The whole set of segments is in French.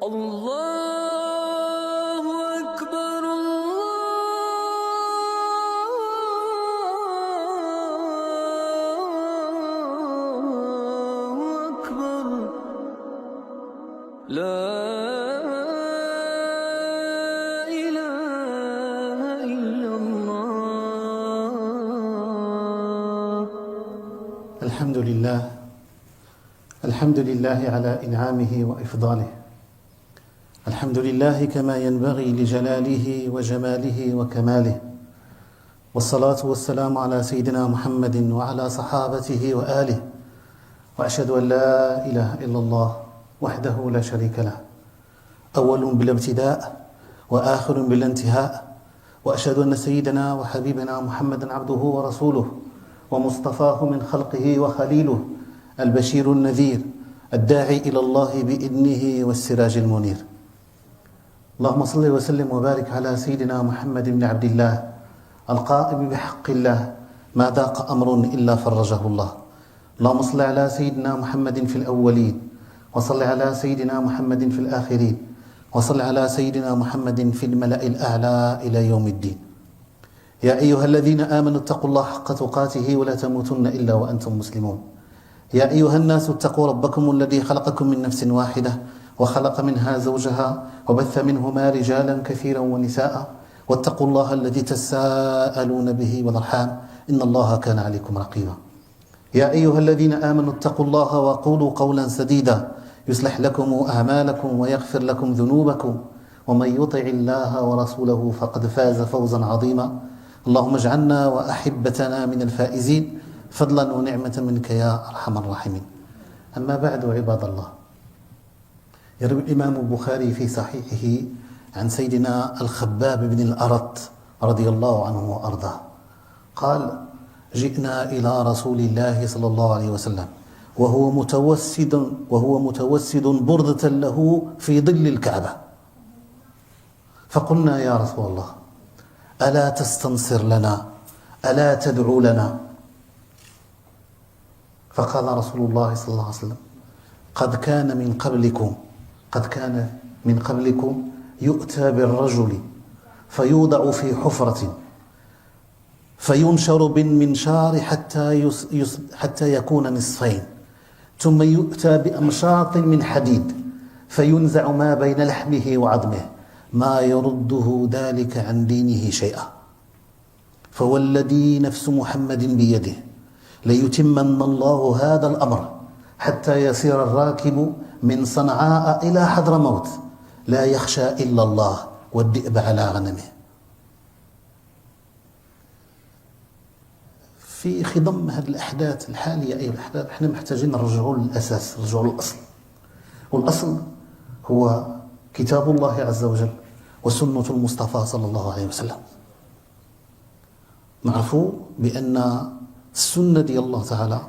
الله أكبر الله أكبر لا إله إلا الله. الحمد لله على إنعامه وإفضاله. الحمد لله كما ينبغي لجلاله وجماله وكماله، والصلاة والسلام على سيدنا محمد وعلى صحابته وآله، وأشهد أن لا إله إلا الله وحده لا شريك له، أول بلا ابتداء وآخر بلا انتهاء، وأشهد أن سيدنا وحبيبنا محمدا عبده ورسوله ومصطفاه من خلقه وخليله، البشير النذير الداعي إلى الله بإذنه والسراج المنير. اللهم صل وسلم وبارك على سيدنا محمد بن عبد الله القائم بحق الله، ما ضاق أمر إلا فرجه الله. اللهم صل على سيدنا محمد في الأولين، وصل على سيدنا محمد في الآخرين، وصل على سيدنا محمد في الملأ الأعلى إلى يوم الدين. يا أيها الذين آمنوا اتقوا الله حق تقاته ولا تموتن إلا وأنتم مسلمون. يا أيها الناس اتقوا ربكم الذي خلقكم من نفس واحدة وخلق منها زوجها وبث منهما رجالا كثيرا ونساء، واتقوا الله الذي تساءلون به والأرحام إن الله كان عليكم رقيبا. يا أيها الذين آمنوا اتقوا الله وقولوا قولا سديدا يصلح لكم أعمالكم ويغفر لكم ذنوبكم، ومن يطع الله ورسوله فقد فاز فوزا عظيما. اللهم اجعلنا وأحبتنا من الفائزين فضلا ونعمة منك يا أرحم الراحمين. أما بعد، عباد الله، يروي الإمام البخاري في صحيحه عن سيدنا الخباب بن الأرط رضي الله عنه وأرضاه قال: جئنا إلى رسول الله صلى الله عليه وسلم وهو متوسد بردة له في ظل الكعبة، فقلنا: يا رسول الله، ألا تستنصر لنا؟ ألا تدعو لنا؟ فقال رسول الله صلى الله عليه وسلم: قد كان من قبلكم يؤتى بالرجل فيوضع في حفرة فينشر بالمنشار حتى يكون نصفين، ثم يؤتى بأمشاط من حديد فينزع ما بين لحمه وعظمه، ما يرده ذلك عن دينه شيئا، فوالذي نفس محمد بيده ليتمن الله هذا الأمر حتى يسير الراكب من صنعاء إلى حضرموت لا يخشى إلا الله والذئب على غنمه. في خضم هذه الأحداث الحالية، أي الأحداث، احنا محتاجين نرجعوا للأساس، نرجعوا للأصل، والأصل هو كتاب الله عز وجل وسنة المصطفى صلى الله عليه وسلم. نعرفوا بأن السنة ديال الله تعالى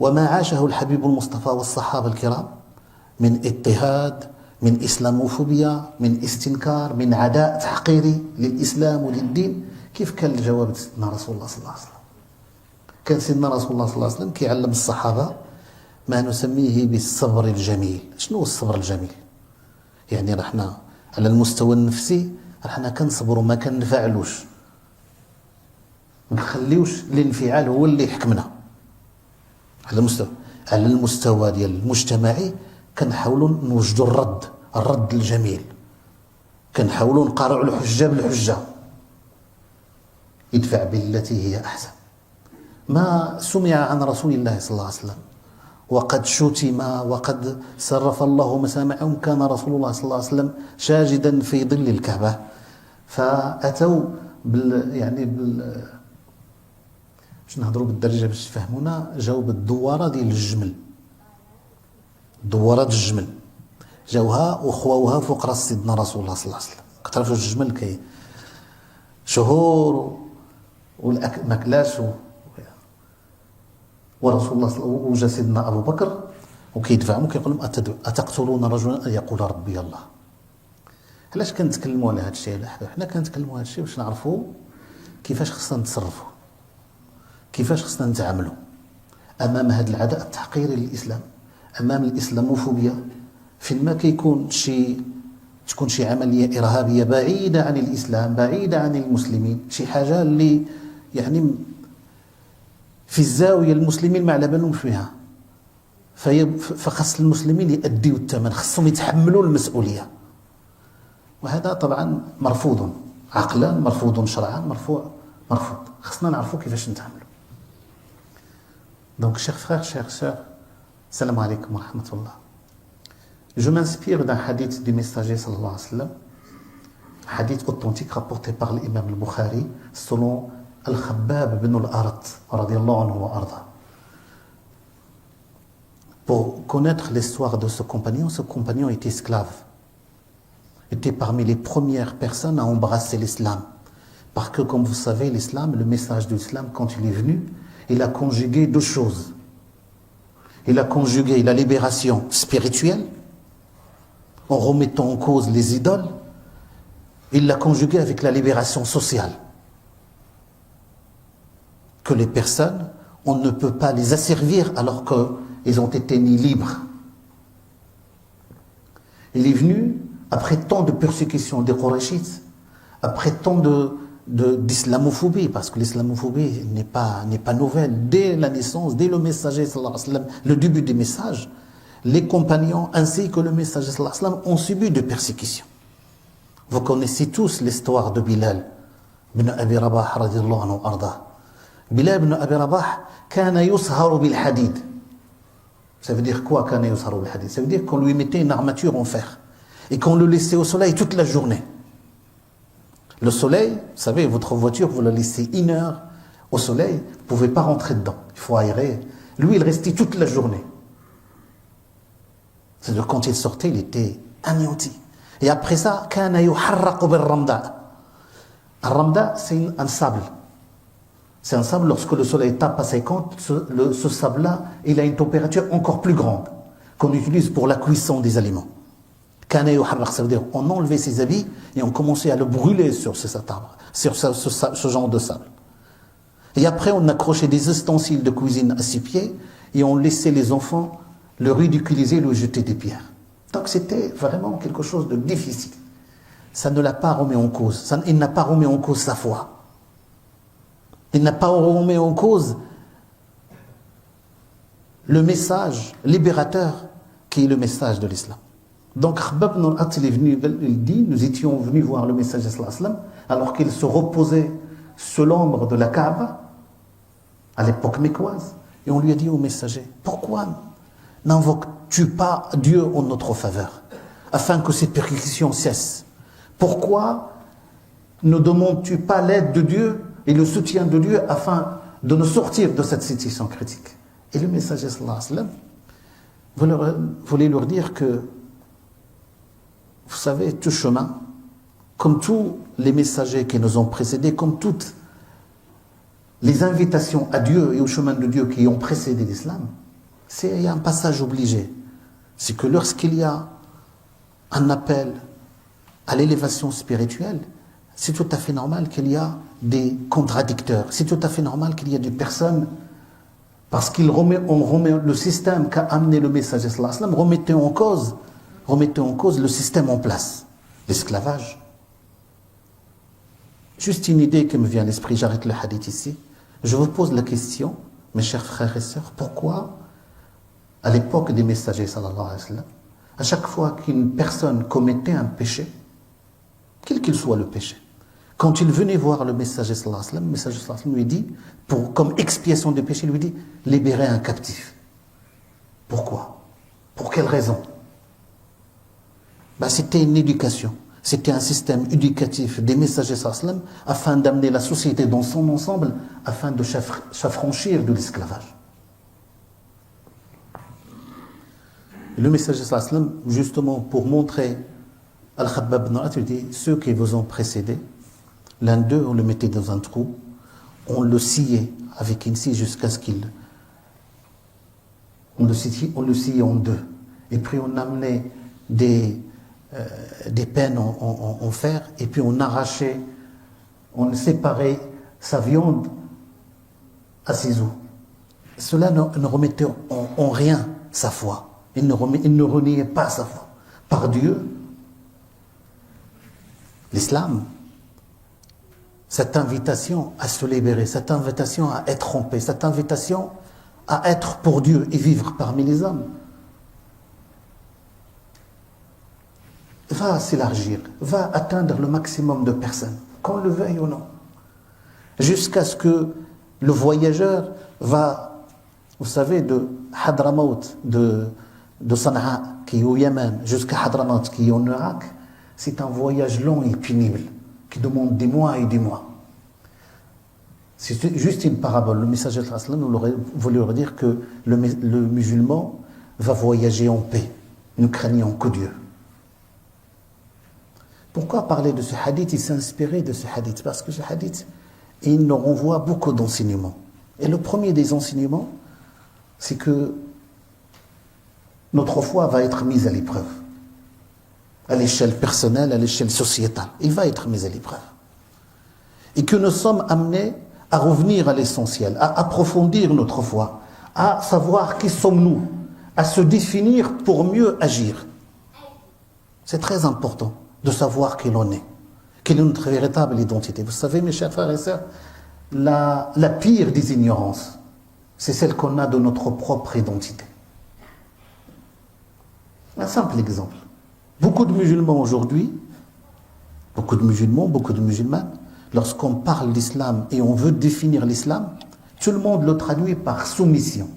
وما عاشه الحبيب المصطفى والصحابة الكرام من اضطهاد، من إسلاموفوبيا، من استنكار، من عداء تحقيري للإسلام وللدين، كيف كان الجواب سيدنا رسول الله صلى الله عليه وسلم؟ كان سيدنا رسول الله صلى الله عليه وسلم كيعلم الصحابة ما نسميه بالصبر الجميل. شنو هو الصبر الجميل؟ يعني رحنا على المستوى النفسي رحنا كنصبروا، ما كنفعلوش، ما نخليوش الانفعال هو اللي يحكمنا. على المستوى ديال المجتمعي كنحاولوا نوجدوا الرد الجميل، كنحاولوا نقارعوا الحجه بالحجه، ادفع بالتي هي احسن. ما سمع عن رسول الله صلى الله عليه وسلم وقد شتم وقد صرف الله مسامعهم كان رسول الله صلى الله عليه وسلم ساجدا في ظل الكعبه، فاتوا باش نهضروا بالدرجه باش تفهمونا، جاوا بالدواره ديال الجمل، دوارات الجمل جاوها وخواوها فوق راس سيدنا رسول الله صلى الله عليه وسلم. كتعرفوا الجمل كي شهور والماكلاش ورسول الله وجا سيدنا ابو بكر وكيدفعهم وكيقول لهم: اتقتلون رجلا ان يقول ربي الله. علاش كنتكلموا على هذا الشيء؟ حنا كنتكلموا على هذا الشيء باش نعرفوا كيفاش خصنا نتصرفوا، كيفاش خصنا نتعاملوا امام هذا العداء التحقيري للاسلام، امام الاسلاموفوبيا، فين ما كيكون تكون شي عملية إرهابية بعيدة عن الإسلام، بعيدة عن المسلمين، شي حاجة اللي يعني في الزاوية المسلمين ما على بالهمش فيها، فخص المسلمين يؤديوا الثمن، خصهم يتحملوا المسؤولية. وهذا طبعا مرفوض عقلا، مرفوض شرعا، مرفوض. خصنا نعرفوا كيفاش نتعاملوا. Donc, chers frères, chères sœurs, salam alaikum wa rahmatullah. Je m'inspire d'un hadith du messager sallallahu alayhi wa sallam, hadith authentique rapporté par l'imam al-Bukhari, selon Al-Khabbab ibn al-Arat, radiyallahu anhu wa arda. Pour connaître l'histoire de ce compagnon était esclave, était parmi les premières personnes à embrasser l'islam. Parce que, comme vous savez, l'islam, le message de l'islam, quand il est venu, il a conjugué deux choses. Il a conjugué la libération spirituelle, en remettant en cause les idoles. Il l'a conjugué avec la libération sociale. Que les personnes, on ne peut pas les asservir alors qu'ils ont été mis libres. Il est venu, après tant de persécutions des Qurayshites, après tant d'islamophobie, parce que l'islamophobie n'est pas nouvelle. Dès la naissance, dès le messager, sallallahu alayhi wa sallam, le début des messages, les compagnons ainsi que le messager sallallahu alayhi wa sallam ont subi de persécutions. Vous connaissez tous l'histoire de Bilal ibn Abi Rabah radiyallahu anhu arda. Bilal ibn Abi Rabah kana yusharu bil hadid. Ça veut dire quoi, kana yusharu bil hadid? Ça veut dire qu'on lui mettait une armature en fer et qu'on le laissait au soleil toute la journée. Le soleil, vous savez, votre voiture, vous la laissez 1 heure au soleil, vous ne pouvez pas rentrer dedans, il faut aérer. Lui, il restait toute la journée. C'est-à-dire, quand il sortait, il était anéanti. Et après ça, kana yuharraqu bil ramda. Un ramda, c'est un sable. C'est un sable, lorsque le soleil tape à 50, ce sable-là, il a une température encore plus grande, qu'on utilise pour la cuisson des aliments. Kana yuharraq, ça veut dire on enlevait ses habits et on commençait à le brûler sur ce genre de sable. Et après on accrochait des ustensiles de cuisine à ses pieds et on laissait les enfants le ridiculiser, lui jeter des pierres. Donc c'était vraiment quelque chose de difficile. Ça ne l'a pas remis en cause. Il n'a pas remis en cause sa foi. Il n'a pas remis en cause le message libérateur qui est le message de l'islam. Donc Khabbab ibn al-Arat, il dit, nous étions venus voir le messager sallallahu alayhi wa sallam alors qu'il se reposait sous l'ombre de la Kaaba à l'époque mécoise, et on lui a dit au messager, pourquoi n'invoques-tu pas Dieu en notre faveur afin que ces persécutions cessent? Pourquoi ne demandes-tu pas l'aide de Dieu et le soutien de Dieu afin de nous sortir de cette situation critique? Et le messager sallallahu alayhi wa sallam voulait leur dire que, vous savez, tout chemin, comme tous les messagers qui nous ont précédés, comme toutes les invitations à Dieu et au chemin de Dieu qui ont précédé l'islam, il y a un passage obligé. C'est que lorsqu'il y a un appel à l'élévation spirituelle, c'est tout à fait normal qu'il y a des contradicteurs. C'est tout à fait normal qu'il y ait des personnes, parce qu'on remet le système qu'a amené le messager sallallahu alayhi wa sallam, remettez en cause le système en place, l'esclavage. Juste une idée qui me vient à l'esprit, j'arrête le hadith ici. Je vous pose la question, mes chers frères et sœurs, pourquoi, à l'époque des messagers, sallallahu alayhi wa sallam, à chaque fois qu'une personne commettait un péché, quel qu'il soit le péché, quand il venait voir le messager, sallallahu alayhi wa sallam, le messager sallallahu alayhi wa sallam lui dit, comme expiation du péché, il lui dit, libérer un captif. Pourquoi? Pour quelle raison? C'était une éducation, c'était un système éducatif des messagers sallallahu alayhi wa sallam afin d'amener la société dans son ensemble, afin de s'affranchir de l'esclavage. Le messager sallallahu alayhi wa sallam, justement pour montrer Al-Khabbab ibn al-Arat, il dit, ceux qui vous ont précédé, l'un d'eux, on le mettait dans un trou, on le sciait avec une scie jusqu'à ce qu'il... On le sciait en deux. Et puis on amenait des peines en fer, et puis on arrachait, on séparait sa viande à ses os. Cela ne remettait en rien sa foi. Il ne reniait pas sa foi. par Dieu, l'islam, cette invitation à se libérer, cette invitation à être en paix, cette invitation à être pour Dieu et vivre parmi les hommes, va s'élargir, va atteindre le maximum de personnes, qu'on le veuille ou non, jusqu'à ce que le voyageur va, vous savez, de Hadramaut, de Sanaa, qui est au Yémen, jusqu'à Hadramaut, qui est en Irak, c'est un voyage long et pénible, qui demande des mois et des mois. C'est juste une parabole. Le messager de l'Islam voulait leur dire que le musulman va voyager en paix, ne craignant que Dieu. Pourquoi parler de ce hadith? Il s'est inspiré de ce hadith, parce que ce hadith, il nous renvoie beaucoup d'enseignements. Et le premier des enseignements, c'est que notre foi va être mise à l'épreuve. À l'échelle personnelle, à l'échelle sociétale. Il va être mis à l'épreuve. Et que nous sommes amenés à revenir à l'essentiel, à approfondir notre foi, à savoir qui sommes-nous, à se définir pour mieux agir. C'est très important de savoir qui l'on est, quelle est notre véritable identité. Vous savez, mes chers frères et sœurs, la pire des ignorances, c'est celle qu'on a de notre propre identité. Un simple exemple. Beaucoup de musulmans aujourd'hui, beaucoup de musulmans, beaucoup de musulmanes, lorsqu'on parle d'islam et on veut définir l'islam, tout le monde le traduit par soumission.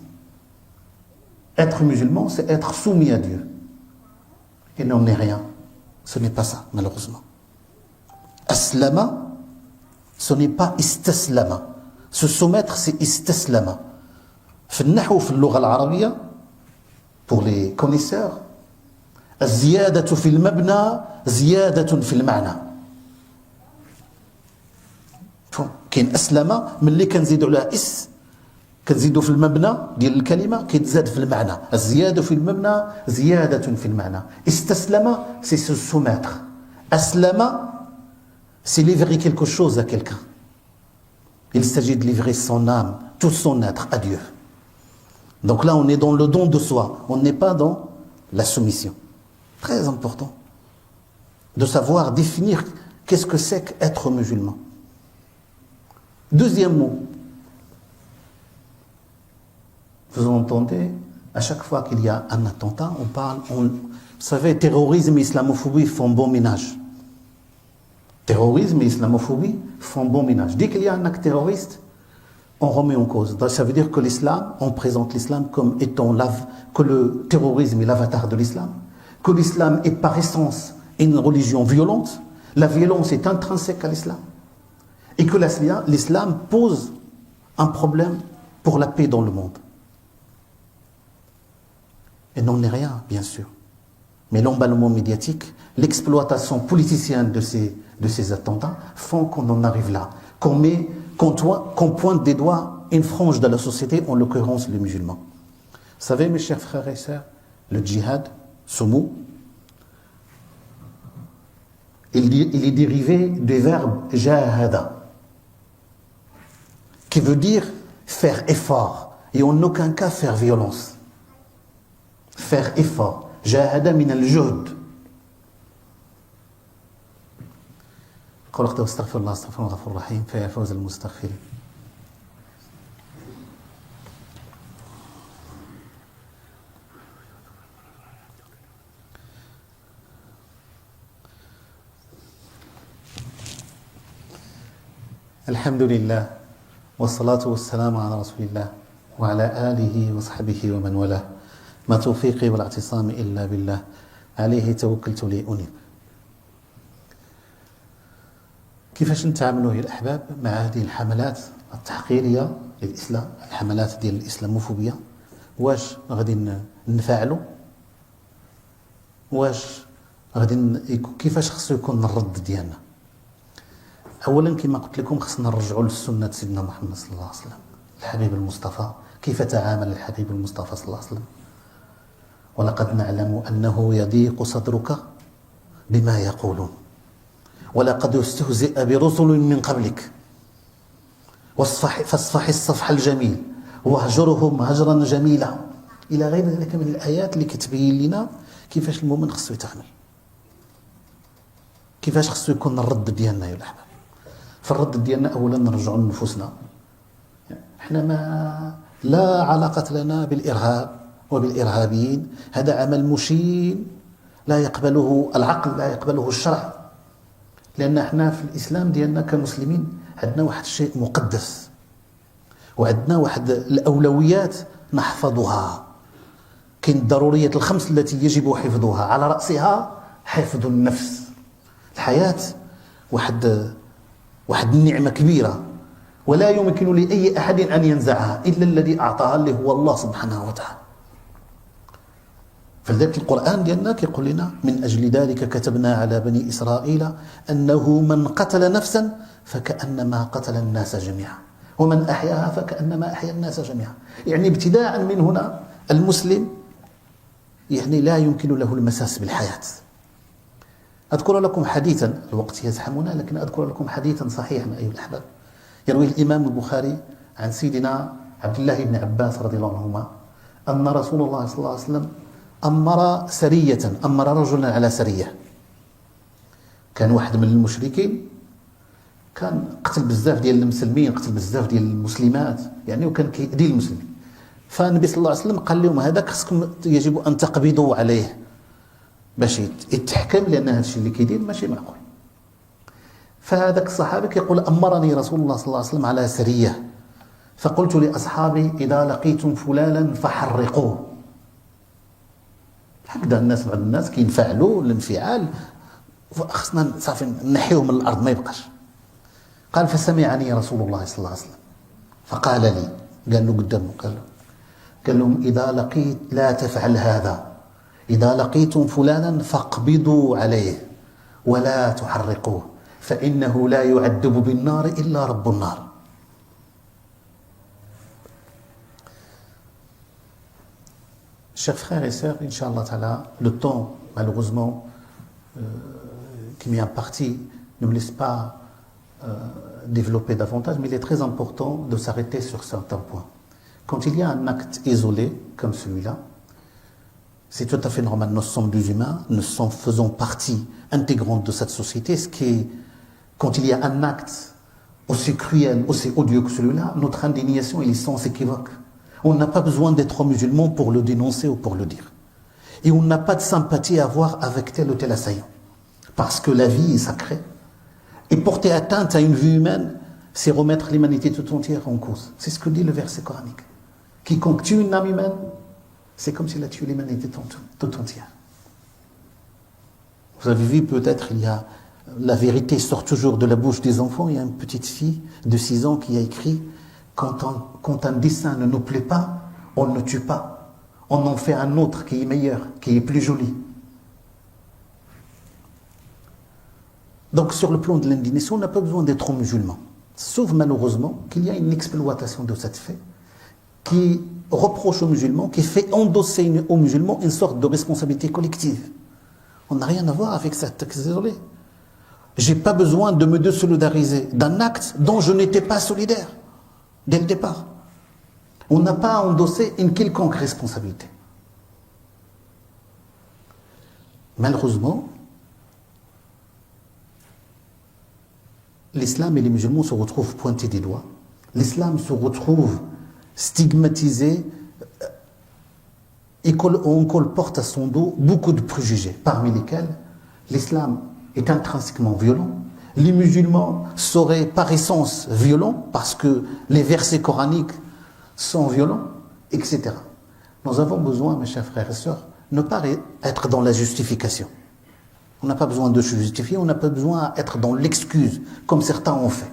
Être musulman, c'est être soumis à Dieu. Et n'en est rien. Ce n'est pas ça, malheureusement. Aslama, ce n'est pas istaslama. Se soumettre, c'est istaslama. في النحو في اللغة العربية, pour les connaisseurs, الزيادة في المبنى زيادة في المعنى. كاين أسلم ملي كنزيدوا على كنزيدوا في المبنى ديال الكلمة كيتزاد في المعنى. الزيادة في المبنى زيادة في المعنى. استسلم c'est se soumettre. أسلم c'est livrer quelque chose à quelqu'un. Il s'agit de livrer son âme, tout son être à Dieu. Donc là on est dans le don de soi, on n'est pas dans la soumission. Très important de savoir définir qu'est-ce que c'est qu'être musulman. Deuxième mot. Vous entendez, à chaque fois qu'il y a un attentat, on parle, vous savez, terrorisme et islamophobie font bon ménage. Terrorisme et islamophobie font bon ménage. Dès qu'il y a un acte terroriste, on remet en cause. Donc, ça veut dire que l'islam, on présente l'islam comme étant que le terrorisme est l'avatar de l'islam. Que l'islam est par essence une religion violente, la violence est intrinsèque à l'islam, et que l'islam pose un problème pour la paix dans le monde. Et n'en est rien, bien sûr. Mais l'emballement médiatique, l'exploitation politicienne de ces attentats font qu'on en arrive là, qu'on pointe des doigts une frange de la société, en l'occurrence les musulmans. Vous savez, mes chers frères et sœurs, le djihad, ce mot, il est dérivé du verbe jahada, qui veut dire faire effort, et en aucun cas faire violence. Faire effort. Jahada min al-juhd. قل استغفر الله استغفر الله الغفور الرحيم فيا فوز المستغفرين. الحمد لله والصلاة والسلام على رسول الله وعلى آله وصحبه ومن والاه ما توفيقي والاعتصام إلا بالله عليه توكلت لأنيب. كيفاش نتعاملوا يا الأحباب مع هذه الحملات التحقيرية للإسلام، الحملات ديال الإسلاموفوبيا؟ واش غادي نفعلوا؟ واش غادي كيفاش خصو يكون الرد ديالنا؟ اولا كما قلت لكم خصنا نرجعوا للسنه سيدنا محمد صلى الله عليه وسلم، الحبيب المصطفى. كيف تعامل الحبيب المصطفى صلى الله عليه وسلم؟ ولقد نعلم انه يضيق صدرك بما يقولون ولقد استهزئ برسل من قبلك فاصفح الصفح الجميل واهجرهم هجرا جميلا الى غير ذلك من الايات اللي كتبين لنا كيفاش المؤمن خصو يتعامل، كيفاش خصو يكون الرد ديالنا يا الأحباب. فالرد ديالنا أولا نرجعوا لنفوسنا. احنا ما لا علاقة لنا بالإرهاب وبالإرهابيين، هذا عمل مشين لا يقبله العقل، لا يقبله الشرع. لأن احنا في الإسلام ديالنا كمسلمين عندنا واحد الشيء مقدس، وعندنا واحد الأولويات نحفظها. كاين الضروريات الخمس التي يجب حفظها، على رأسها حفظ النفس. الحياة واحد النعمة كبيرة، ولا يمكن لأي أحد أن ينزعها إلا الذي أعطاها، اللي هو الله سبحانه وتعالى. فلذلك القرآن ديالنا كيقول لنا: من أجل ذلك كتبنا على بني إسرائيل أنه من قتل نفسا فكأنما قتل الناس جميعا ومن أحياها فكأنما أحيا الناس جميعا. يعني ابتداء من هنا المسلم يعني لا يمكن له المساس بالحياة. أذكر لكم حديثا، الوقت يزحمنا، لكن أذكر لكم حديثا صحيحا أيها الأحباب، يرويه الإمام البخاري عن سيدنا عبد الله بن عباس رضي الله عنهما أن رسول الله صلى الله عليه وسلم أمر رجلا على سرية. كان واحد من المشركين كان قتل بزاف ديال المسلمين، قتل بزاف ديال المسلمات يعني، وكان كيأذي المسلمين. فالنبي صلى الله عليه وسلم قال لهم: هذاك خصكم يجب أن تقبضوا عليه باش يتحكم، لأن هذا الشيء اللي كيدير ماشي معقول. فهذاك الصحابي كيقول: أمرني رسول الله صلى الله عليه وسلم على سرية، فقلت لأصحابي: إذا لقيتم فلانا فحرقوه. هكذا الناس، بعض الناس كينفعلوا الانفعال، خصنا صافي نحيوه من الأرض ما يبقاش. قال: فسمعني رسول الله صلى الله عليه وسلم فقال لي، قال له قدامه، قال لهم: إذا لقيت لا تفعل هذا، إذا لقيتم فلانا فاقبضوا عليه ولا تحرقوه، فإنه لا يعذب بالنار إلا رب النار. Chers frères et sœurs, Inch'Allah Ta'ala, le temps, malheureusement, qui m'est imparti, ne me laisse pas développer davantage, mais il est très important de s'arrêter sur certains points. Quand il y a un acte isolé, comme celui-là, c'est tout à fait normal. Nous sommes des humains, nous faisons partie intégrante de cette société, ce qui est, quand il y a un acte aussi cruel, aussi odieux que celui-là, notre indignation est sans équivoque. On n'a pas besoin d'être musulman pour le dénoncer ou pour le dire. Et on n'a pas de sympathie à avoir avec tel ou tel assaillant. Parce que la vie est sacrée. Et porter atteinte à une vie humaine, c'est remettre l'humanité tout entière en cause. C'est ce que dit le verset coranique. Quiconque tue une âme humaine, c'est comme s'il a tué l'humanité tout entière. Vous avez vu, peut-être, la vérité sort toujours de la bouche des enfants. Il y a une petite fille de 6 ans qui a écrit: quand un dessin ne nous plaît pas, on ne le tue pas. On en fait un autre qui est meilleur, qui est plus joli. Donc sur le plan de l'indignation, on n'a pas besoin d'être musulman. Sauf malheureusement qu'il y a une exploitation de cette fait qui reproche aux musulmans, qui fait endosser aux musulmans une sorte de responsabilité collective. On n'a rien à voir avec cet acte isolé. Je n'ai pas besoin de me désolidariser d'un acte dont je n'étais pas solidaire dès le départ. On n'a pas à endosser une quelconque responsabilité. Malheureusement, l'islam et les musulmans se retrouvent pointés des doigts. L'islam se retrouve stigmatisé. On colporte à son dos beaucoup de préjugés, parmi lesquels l'islam est intrinsèquement violent. Les musulmans seraient par essence violents parce que les versets coraniques sont violents, etc. Nous avons besoin, mes chers frères et sœurs, ne pas être dans la justification. On n'a pas besoin de se justifier, on n'a pas besoin d'être dans l'excuse, comme certains ont fait.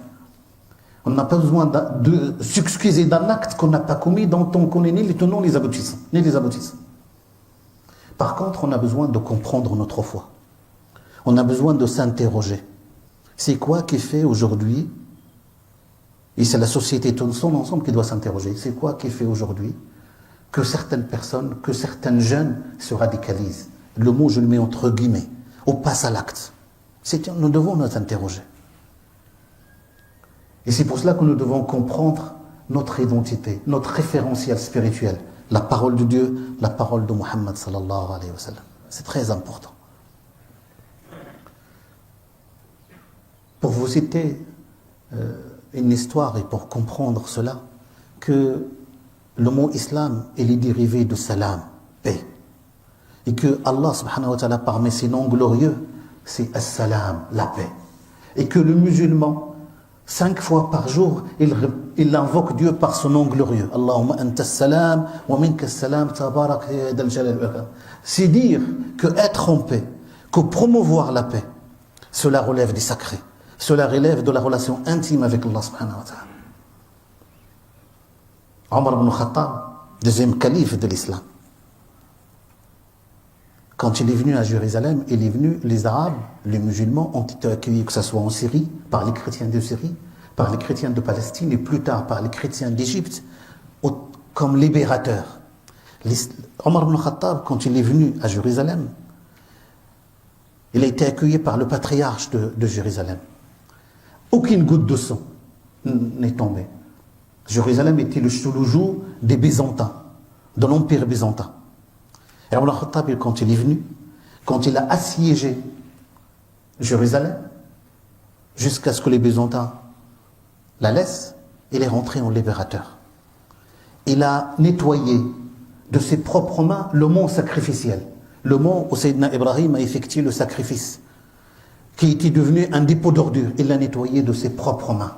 On n'a pas besoin de s'excuser d'un acte qu'on n'a pas commis, dont on connaît ni les tenants ni les aboutissants. Par contre, on a besoin de comprendre notre foi. On a besoin de s'interroger. C'est quoi qui fait aujourd'hui, et c'est la société tout son ensemble qui doit s'interroger, c'est quoi qui fait aujourd'hui que certaines personnes, que certains jeunes se radicalisent? Le mot, je le mets entre guillemets, ou passe à l'acte. Nous devons nous interroger. Et c'est pour cela que nous devons comprendre notre identité, notre référentiel spirituel, la parole de Dieu, la parole de Muhammad sallallahu alayhi wa sallam. C'est très important. Pour vous citer une histoire et pour comprendre cela, que le mot islam est dérivé de salam, paix. Et que Allah subhanahu wa ta'ala, parmi ses noms glorieux, c'est as-salam, la paix. Et que le musulman, 5 fois par jour, il invoque Dieu par son nom glorieux. Allahumma anta as-salam wa minka as-salam tabarak ya dal jalal wal ikram. C'est dire que être en paix, que promouvoir la paix, cela relève du sacré. Cela relève de la relation intime avec Allah subhanahu wa ta'ala. Omar ibn Khattab, deuxième calife de l'islam, quand il est venu à Jérusalem, les Arabes, les musulmans ont été accueillis, que ce soit en Syrie, par les chrétiens de Syrie, par les chrétiens de Palestine et plus tard par les chrétiens d'Égypte, comme libérateurs. Omar ibn Khattab, quand il est venu à Jérusalem, il a été accueilli par le patriarche de Jérusalem. Aucune goutte de sang n'est tombée. Jérusalem était sous le joug des Byzantins, de l'Empire byzantin. Et Omar ibn Khattab, quand il est venu, quand il a assiégé Jérusalem, jusqu'à ce que les Byzantins la laissent, il est rentré en libérateur. Il a nettoyé de ses propres mains le mont sacrificiel, le mont où Sayyidina Ibrahim a effectué le sacrifice, qui était devenu un dépôt d'ordures. Il l'a nettoyé de ses propres mains,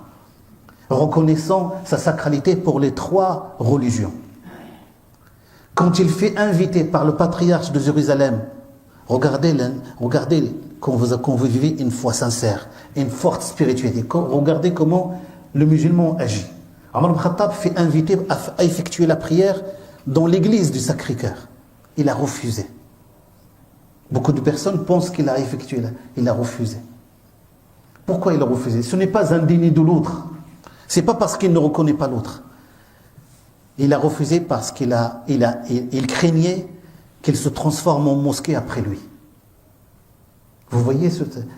reconnaissant sa sacralité pour les 3 religions. Quand il fait inviter par le patriarche de Jérusalem, regardez quand vous vivez une foi sincère, une forte spiritualité, regardez comment le musulman agit. Omar ibn Khattab fait inviter à effectuer la prière dans l'église du Sacré-Cœur. Il a refusé. Beaucoup de personnes pensent qu'il a effectué, il a refusé. Pourquoi il a refusé? Ce n'est pas un déni de l'autre. Ce n'est pas parce qu'il ne reconnaît pas l'autre. Il a refusé parce qu'il craignait qu'il se transforme en mosquée après lui. Vous voyez,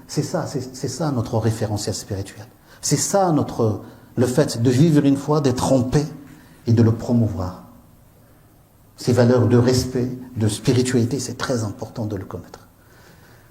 c'est ça notre référentiel spirituel. C'est ça le fait de vivre une foi, d'être en paix et de le promouvoir. Ces valeurs de respect, de spiritualité, c'est très important de le connaître.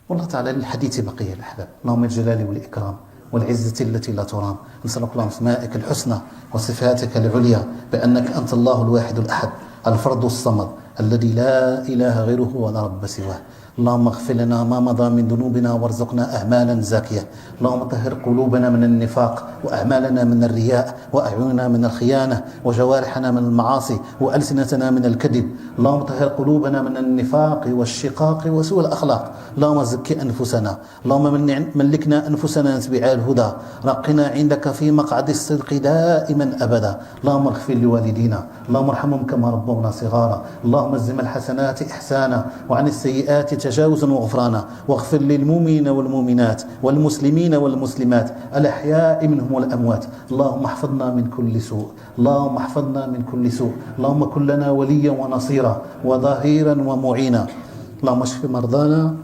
والله تعالى للحديث بقية الأحباب. اللهم الجلال والإكرام والعزة التي لا ترام. نسألك اللهم أسمائك الحسنى وصفاتك العليا بأنك أنت الله الواحد الأحد الفرد الصمد الذي لا إله غيره ولا رب سواه. اللهم اغفر لنا ما مضى من ذنوبنا وارزقنا أعمالا زاكية. اللهم طهر قلوبنا من النفاق وأعمالنا من الرياء وأعيننا من الخيانة وجوارحنا من المعاصي وألسنتنا من الكذب. اللهم طهر قلوبنا من النفاق والشقاق وسوء الأخلاق. اللهم زكي أنفسنا. اللهم ملكنا أنفسنا نتبع الهدى. رقنا عندك في مقعد الصدق دائما أبدا. اللهم اغفر لوالدينا. اللهم ارحمهم كما ربونا صغارا. اللهم ازم الحسنات إحسانا وعن السيئات تجاوزا وغفرانا. واغفر للمؤمنين والمؤمنات والمسلمين والمسلمات الأحياء منهم والأموات. اللهم احفظنا من كل سوء. اللهم احفظنا من كل سوء. اللهم كن لنا وليا ونصيرا وظهيرا ومعينا. اللهم اشف مرضانا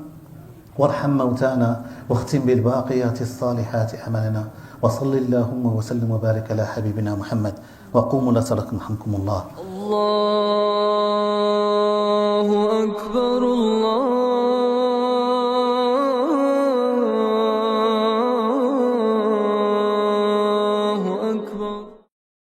وارحم موتانا واختم بالباقيات الصالحات أعمالنا. وصل اللهم وسلم وبارك على حبيبنا محمد. وقوموا لصلاتكم رحمكم الله. الله أكبر.